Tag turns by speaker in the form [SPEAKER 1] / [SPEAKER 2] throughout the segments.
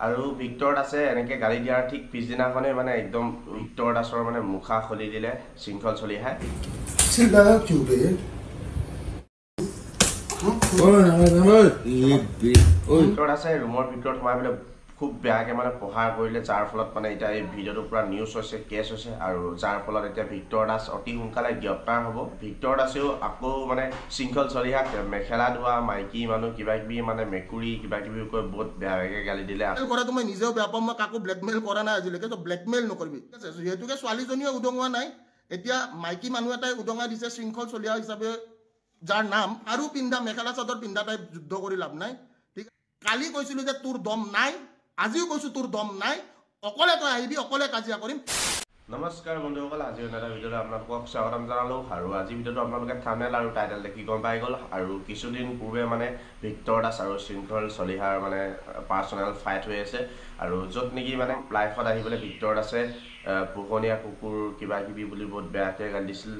[SPEAKER 1] আৰু ভিক্টৰ দাসে এনেকে গালি দিয়াৰ ঠিক পিছদিনাখনে মানে একদম ভিক্টৰ দাসৰ মানে মুখা খুলি দিলে শৃংখল চলিহাই। ভিক্টৰ দাসে ৰুমৰ ভিতৰত সোমাই পেলাই খুব বেয়াকে মানে প্ৰহাৰ কৰিলে, যাৰ ফলত মানে এতিয়া এই ভিডিঅ'টো পুৰা নিউজ হৈছে, কেছ হৈছে, আৰু যাৰ ফলত এতিয়া ভিক্টৰ দাস অতি সোনকালে গ্ৰেপ্তাৰ হ'ব। ভিক্টৰ দাসেও আকৌ মানে শৃংখল চলিহাক মেখেলা ধোৱা মাইকী মানুহ কিবা কিবি মানে মেকুৰী কিবা কিবি কৈ বহুত বেয়াকে গালি দিলে।
[SPEAKER 2] কৰাটো মই নিজেও বেয়া পাম, মই কাকো ব্লেকমেইল কৰা নাই আজিলৈকে, তো ব্লেকমেইল নকৰিবি। ঠিক আছে, যিহেতুকে ছোৱালীজনীয়ে উদঙোৱা নাই, এতিয়া মাইকী মানুহ এটাই উদঙাই দিছে শৃংখল চলিহা হিচাপে, যাৰ নাম আৰু পিন্ধা মেখেলা চাদৰ পিন্ধা টাইপ যুদ্ধ কৰি লাভ নাই। ঠিক, কালি কৈছিলো যে তোৰ দম নাই, আজিও কৈছো তোৰ দম নাই, অকলে তই আহিবি, অকলে কাজিয়া কৰিম।
[SPEAKER 1] নমস্কাৰ বন্ধুসকল, আজি এটা ভিডিঅ'ত আপোনালোকক স্বাগতম জনালোঁ। আৰু আজি ভিডিঅ'টো আপোনালোকে থাম্বনেইল আৰু টাইটেল দেখি গম পাই গ'ল। আৰু কিছুদিন পূৰ্বে মানে ভিক্টৰ দাস আৰু শৃংখল চলিহাৰ মানে পাৰ্চনেল ফাইট হৈ আছে, আৰু য'ত নেকি মানে লাইফত আহি পেলাই ভিক্টৰ দাসে পোহনীয়া কুকুৰ কিবা কিবি বুলি বহুত বেয়াকৈ গালি দিছিল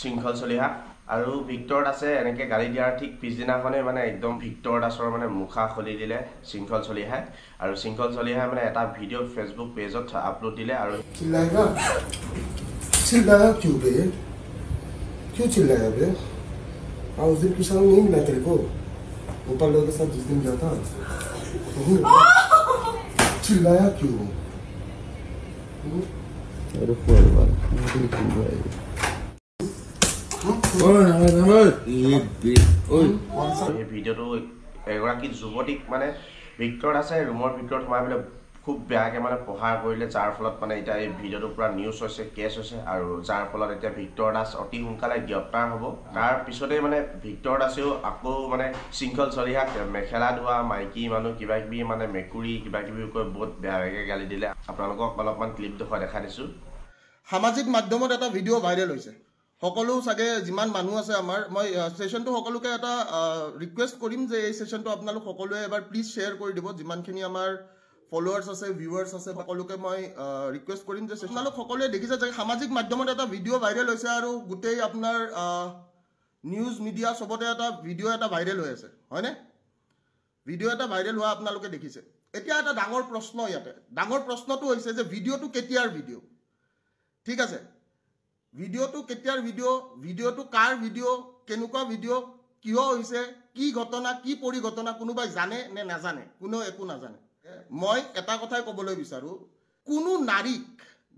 [SPEAKER 1] শৃংখল চলিহা। আৰু ভিক্টৰ দাসে এনেকে গালি দিয়াৰ ঠিক পিছদিনাখনে মানে একদম ভিক্টৰ দাসৰ মানে মুখা খুলি দিলে শৃংখল চলিহাই। আৰু শৃংখল চলিহাই মানে এটা ভিডিঅ' ফেচবুক পেজত আপলোড দিলে। আৰু
[SPEAKER 3] चिल्लाया क्यों बे? क्यों चिल्लाया बे? उस दिन की शाम नहीं मिला तेरे को गोपाल लोगों के साथ जिस दिन गया था, चिल्लाया क्यों?
[SPEAKER 1] এই ভিডিঅ'টো এগৰাকী যুৱতীক মানে ভিক্টৰ দাসে ৰুমৰ ভিতৰত সোমাই পেলাই খুব বেয়াকৈ মানে প্ৰহাৰ কৰিলে, যাৰ ফলত মানে এতিয়া এই ভিডিঅ'টো পুৰা নিউজ হৈছে, কেছ হৈছে, আৰু যাৰ ফলত এতিয়া ভিক্টৰ দাস অতি সোনকালে গ্ৰেপ্তাৰ হ'ব। তাৰ পিছতেই মানে ভিক্টৰ দাসেও আকৌ মানে শৃংখল চলিহাক মেখেলা ধোৱা মাইকী মানুহ কিবা কিবি মানে মেকুৰী কিবা কিবি কৈ বহুত বেয়াকৈ গালি দিলে। আপোনালোকক অলপমান ক্লিপ দেখাই দিছোঁ।
[SPEAKER 2] সামাজিক মাধ্যমত এটা ভিডিঅ' ভাইৰেল হৈছে, সকলো চাগে যিমান মানুহ আছে আমাৰ, মই ছেশ্যনটো সকলোকে এটা ৰিকুৱেষ্ট কৰিম যে এই ছেশ্যনটো আপোনালোক সকলোৱে এবাৰ প্লিজ শ্বেয়াৰ কৰি দিব। যিমানখিনি আমাৰ ফলোৱাৰ্ছ আছে, ভিউৱাৰ্ছ আছে, সকলোকে মই ৰিকুৱেষ্ট কৰিম যে আপোনালোক সকলোৱে দেখিছে যে সামাজিক মাধ্যমত এটা ভিডিঅ' ভাইৰেল হৈছে, আৰু গোটেই আপোনাৰ নিউজ মিডিয়া চবতে এটা ভিডিঅ' এটা ভাইৰেল হৈ আছে, হয়নে? ভিডিঅ' এটা ভাইৰেল হোৱা আপোনালোকে দেখিছে। এতিয়া এটা ডাঙৰ প্ৰশ্ন, ইয়াতে ডাঙৰ প্ৰশ্নটো হৈছে যে ভিডিঅ'টো কেতিয়াৰ ভিডিঅ'? ঠিক আছে, ভিডিঅ'টো কেতিয়াৰ ভিডিঅ', ভিডিঅ'টো কাৰ ভিডিঅ', কেনেকুৱা ভিডিঅ', কিয় হৈছে, কি ঘটনা, কি পৰিঘটনা, কোনোবাই জানে নে নাজানে? কোনেও একো নাজানে। মই এটা কথাই ক'বলৈ বিচাৰোঁ, কোনো নাৰীক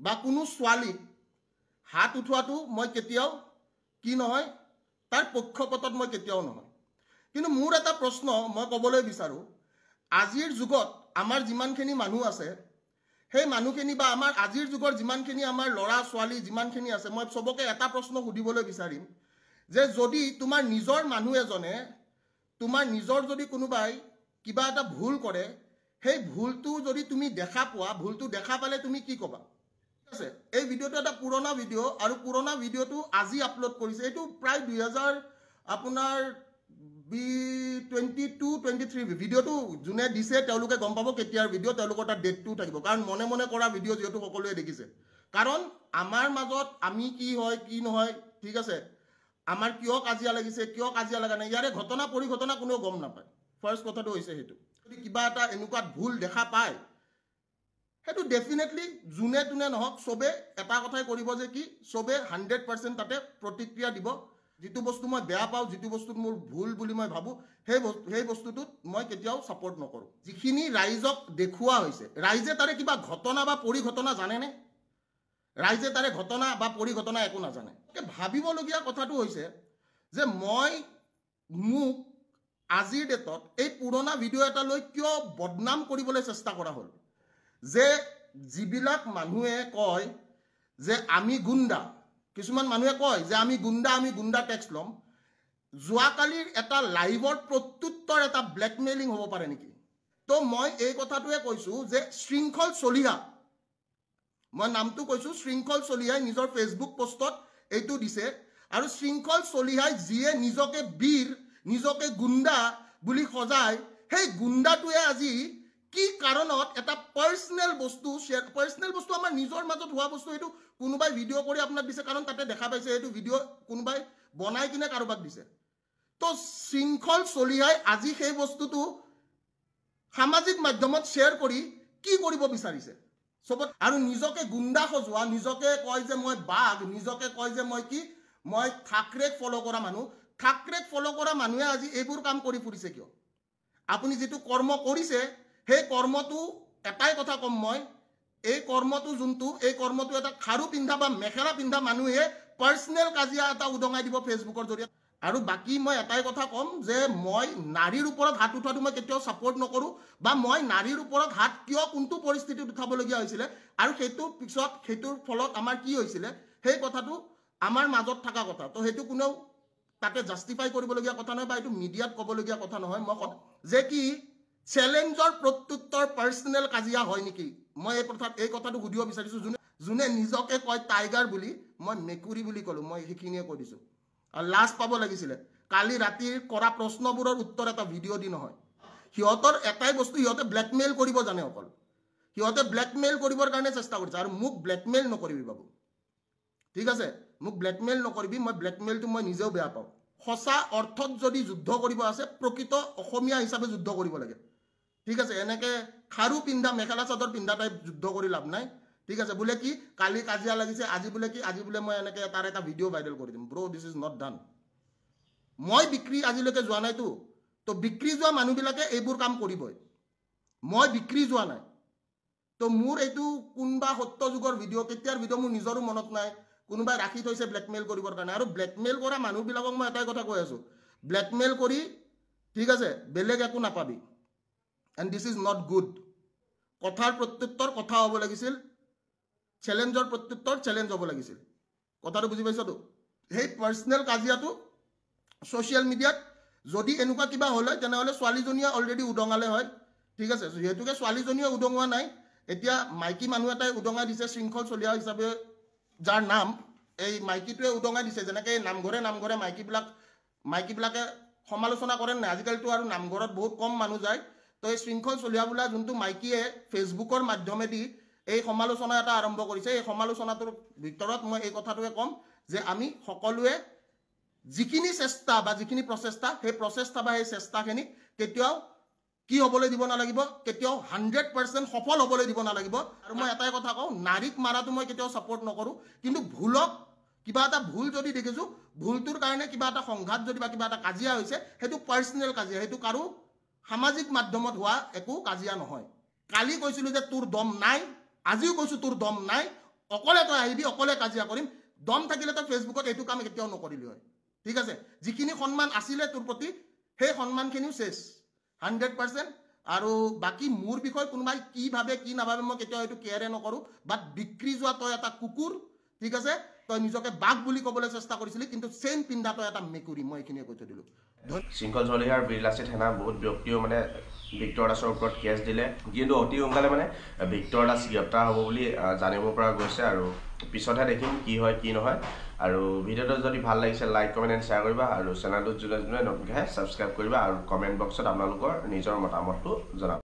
[SPEAKER 2] বা কোনো ছোৱালীক হাত উঠোৱাটো মই কেতিয়াও কি নহয়, তাৰ পক্ষপাতত মই কেতিয়াও নহয়। কিন্তু মোৰ এটা প্ৰশ্ন মই ক'বলৈ বিচাৰোঁ, আজিৰ যুগত আমাৰ যিমানখিনি মানুহ আছে, সেই মানুহখিনি বা আমাৰ আজিৰ যুগৰ যিমানখিনি আমাৰ ল'ৰা ছোৱালী যিমানখিনি আছে, মই চবকে এটা প্ৰশ্ন সুধিবলৈ বিচাৰিম যে যদি তোমাৰ নিজৰ মানুহ এজনে, তোমাৰ নিজৰ যদি কোনোবাই কিবা এটা ভুল কৰে, সেই ভুলটো যদি তুমি দেখা পোৱা, ভুলটো দেখা পালে তুমি কি ক'বা? ঠিক আছে, এই ভিডিঅ'টো এটা পুৰণা ভিডিঅ', আৰু পুৰণা ভিডিঅ'টো আজি আপলোড কৰিছে। এইটো প্ৰায় 2022-23 ভিডিঅ'টো যোনে দিছে তেওঁলোকে গম পাব কেতিয়াৰ ভিডিঅ', তেওঁলোকৰ তাত ডেটটো থাকিব, কাৰণ মনে মনে কৰা ভিডিঅ' যিহেতু সকলোৱে দেখিছে। কাৰণ আমাৰ মাজত আমি কি হয় কি নহয়, ঠিক আছে, আমাৰ কিয় কাজিয়া লাগিছে, কিয় কাজিয়া লগা নাই, ইয়াৰে ঘটনা পৰিঘটনা কোনেও গম নাপায়। ফাৰ্ষ্ট কথাটো হৈছে সেইটো। যদি কিবা এটা এনেকুৱা ভুল দেখা পায়, সেইটো ডেফিনেটলি যোনে তোনে নহওক চবে এটা কথাই কৰিব যে কি, চবে 100% তাতে প্ৰতিক্ৰিয়া দিব। যিটো বস্তু মই বেয়া পাওঁ, যিটো বস্তুত মোৰ ভুল বুলি মই ভাবোঁ, সেই বস্তুটোত মই কেতিয়াও ছাপোৰ্ট নকৰোঁ। যিখিনি ৰাইজক দেখুওৱা হৈছে, ৰাইজে তাৰে কিবা ঘটনা বা পৰিঘটনা জানেনে? ৰাইজে তাৰে ঘটনা বা পৰিঘটনা একো নাজানে। ভাবিবলগীয়া কথাটো হৈছে যে মোক আজিৰ ডেটত এই পুৰণা ভিডিঅ' এটালৈ কিয় বদনাম কৰিবলৈ চেষ্টা কৰা হ'ল? যে যিবিলাক মানুহে কয় যে আমি গুণ্ডা, কিছুমান মানুহে কয় যে আমি গুণ্ডা টেক্স ল'ম, যোৱাকালিৰ এটা লাইভৰ প্ৰত্যুত্তৰ এটা ব্লেকমেইলিং হ'ব পাৰে নেকি? তো মই এই কথাটোৱে কৈছোঁ যে শৃংখল চলিহা, মই নামটো কৈছোঁ, শৃংখল চলিহাই নিজৰ ফেচবুক পোষ্টত এইটো দিছে। আৰু শৃংখল চলিহাই যিয়ে নিজকে বীৰ, নিজকে গুণ্ডা বুলি সজায়, সেই গুণ্ডাটোৱে আজি কি কাৰণত এটা পাৰ্চনেল বস্তু আমাৰ নিজৰ মাজত হোৱা বস্তু, এইটো কোনোবাই ভিডিঅ' কৰি আপোনাক দিছে, কাৰণ তাতে দেখা পাইছে এইটো ভিডিঅ' কোনোবাই বনাই কিনে কাৰোবাক দিছে। তো শৃংখল চলিহাই আজি সেই বস্তুটো সামাজিক মাধ্যমত শ্বেয়াৰ কৰি কি কৰিব বিচাৰিছে সবত আৰু নিজকে গুণ্ডা সজোৱা নিজকে কয় যে মই বাঘ নিজকে কয় যে মই কি মই ঠাকৰেক ফলো কৰা মানুহ ঠাকৰেক ফলো কৰা মানুহে আজি এইবোৰ কাম কৰি ফুৰিছে কিয় আপুনি যেটো কৰ্ম কৰিছে সেই কৰ্মটো এটাই কথা কম মই এই কৰ্মটো যোনটো এই কৰ্মটো এটা খাৰু পিন্ধা বা মেখেলা পিন্ধা মানুহে পাৰ্সোনেল কাজিয়া এটা উদঙাই দিব ফেসবুকৰ জৰিয়তে আৰু বাকি মই এটাই কথা কম যে মই নাৰীৰ ওপৰত হাত উঠাটো মই কেতিয়াও সাপোৰ্ট নকৰো বা মই নাৰীৰ ওপৰত হাত কিয় কোনটো পৰিস্থিতিত উঠাবলগীয়া হৈছিল আৰু সেইটো পিছত সেইটোৰ ফলত আমাৰ কি হৈছিল সেই কথাটো আমাৰ মাজত থকা কথা তো সেইটো কোনেও তাকে জাস্টিফাই কৰিবলগীয়া কথা নহয় বা এইটো মিডিয়াত ক'বলগীয়া কথা নহয় মই যে কি চ্যালেঞ্জৰ প্ৰত্যুত্তৰ পাৰ্সোনেল কাজিয়া হয় নেকি মই এই কথাটো সুধিব বিচাৰিছো যোনে নিজকে কয় টাইগাৰ বুলি মই মেকুৰী বুলি কলো মই সেইখিনিয়ে কৈ দিছো আৰু লাষ্ট পাব লাগিছিল কালি ৰাতিৰ কৰা প্ৰশ্নবোৰৰ উত্তৰ এটা ভিডিঅ' দি নহয় সিহঁতৰ এটাই বস্তু সিহঁতে ব্লেকমেইল কৰিব জানে অকল সিহঁতে ব্লেকমেইল কৰিবৰ কাৰণে চেষ্টা কৰিছে আৰু মোক ব্লেকমেইল নকৰিবি বাবু ঠিক আছে মোক ব্লেকমেইল নকৰিবি মই ব্লেকমেইলটো মই নিজেও বেয়া পাওঁ সঁচা অৰ্থত যদি যুদ্ধ কৰিব আছে প্ৰকৃত অসমীয়া হিচাপে যুদ্ধ কৰিব লাগে ঠিক আছে এনেকে খাৰু পিন্ধা মেখেলা চাদৰ পিন্ধা টাইপ যুদ্ধ কৰি লাভ নাই ঠিক আছে বুলে কি কালি কাজিয়া লাগিছে আজি বুলে মই এনেকে তাৰ এটা ভিডিঅ' ভাইৰেল কৰি দিম bro this is not done মই বিক্ৰী আজিলৈকে যোৱা নাই তো বিক্ৰী যোৱা মানুহবিলাকে এইবোৰ কাম কৰিবই মই বিক্ৰী যোৱা নাই তো মোৰ এইটো কোনবা সত্য যুগৰ ভিডিঅ' কেতিয়াৰ ভিডিঅ' মোৰ নিজৰো মনত নাই কোনোবাই ৰাখি থৈছে ব্লেকমেইল কৰিবৰ কাৰণে আৰু ব্লেকমেইল কৰা মানুহবিলাকক মই এটাই কথা কৈ আছো ব্লেকমেইল কৰি ঠিক আছে বেলেগ একো নাপাবি and this is not good কথাৰ প্ৰত্যুত্তৰ কথা হ'ব লাগিছিল চ্যালেঞ্জৰ প্ৰত্যুত্তৰ চ্যালেঞ্জ হ'ব লাগিছিল কথাটো বুজি পাইছতো সেই পাৰ্সোনেল কাজিয়াটো সোশ্যাল মিডিয়াত যদি এনেকুৱা কিবা হলে তেনেহলে ছোৱালীজনীয়ে অলৰেডি উদঙালে হয় ঠিক আছে যেহেতুকে ছোৱালীজনীয়ে উদঙোৱা নাই এতিয়া মাইকী মানুহ এটাই উদঙাই দিছে শৃংখল চলিয়া হিচাপে যাৰ নাম এই মাইকীটোৱে উদঙাই দিছে যেনেকৈ নামঘৰে মাইকীবিলাকে সমালোচনা কৰে নাই আজিকালিতো আৰু নামঘৰত বহুত কম মানুহ যায় তো এই শৃংখল চলিয়া বোলা যোনটো মাইকীয়ে ফেচবুকৰ মাধ্যমেদি এই সমালোচনা এটা আৰম্ভ কৰিছে এই সমালোচনাটোৰ ভিতৰত মই এই কথাটোৱে কম যে আমি সকলোৱে যিখিনি চেষ্টা বা যিখিনি প্ৰচেষ্টা সেই প্ৰচেষ্টা বা এই চেষ্টাখিনি কেতিয়াও কি হ'বলৈ দিব নালাগিব কেতিয়াও 100% সফল হ'বলৈ দিব নালাগিব আৰু মই এটাই কথা কওঁ নাৰীক মাৰাটো মই কেতিয়াও সাপোৰ্ট নকৰো কিন্তু ভুলক কিবা এটা ভুল যদি দেখিছো ভুলটোৰ কাৰণে কিবা এটা সংঘাত যদি বা কিবা এটা কাজিয়া হৈছে সেইটো পাৰ্সোনেল কাজিয়া সেইটো কাৰো সামাজিক মাধ্যমত হোৱা একো কাজিয়া নহয় কালি কৈছিলো যে তোৰ দম নাই আজিও কৈছো তোৰ দম নাই অকলে তই আহিবি অকলে কাজিয়া কৰিম দম থাকিলে তই ফেসবুকত এইটো কাম কেতিয়াও নকৰিলি হয় ঠিক আছে যিখিনি সন্মান আছিলে তোৰ প্ৰতি সেই সন্মানখিনিও শেষ 100% আৰু বাকি মোৰ বিষয় কোনোবাই কি ভাবে কি নাভাবে মই কেতিয়াও এইটো কেয়াৰে নকৰো বাট বিক্ৰী যোৱা তই এটা কুকুৰ ঠিক আছে তই নিজকে বাঘ বুলি ক'বলৈ চেষ্টা কৰিছিলি কিন্তু চেম পিন্ধা তই এটা মেকুৰী মই এইখিনিয়ে কৈ থৈ দিলো
[SPEAKER 1] শৃংখল চলিহাৰ বীৰলাচিত সেনা বহুত ব্যক্তিও মানে ভিক্টৰ দাসৰ ওপৰত কেছ দিলে কিন্তু অতি সোনকালে মানে ভিক্টৰ দাস গ্ৰেপ্তাৰ হ'ব বুলি জানিব পৰা গৈছে আৰু পিছতহে দেখিম কি হয় কি নহয় আৰু ভিডিঅ'টো যদি ভাল লাগিছে লাইক কমেণ্ট এণ্ড শ্বেয়াৰ কৰিবা আৰু চেনেলটোত যোনে নতুনকৈ ছাবস্ক্ৰাইব কৰিবা আৰু কমেণ্ট বক্সত আপোনালোকৰ নিজৰ মতামতটো জনাব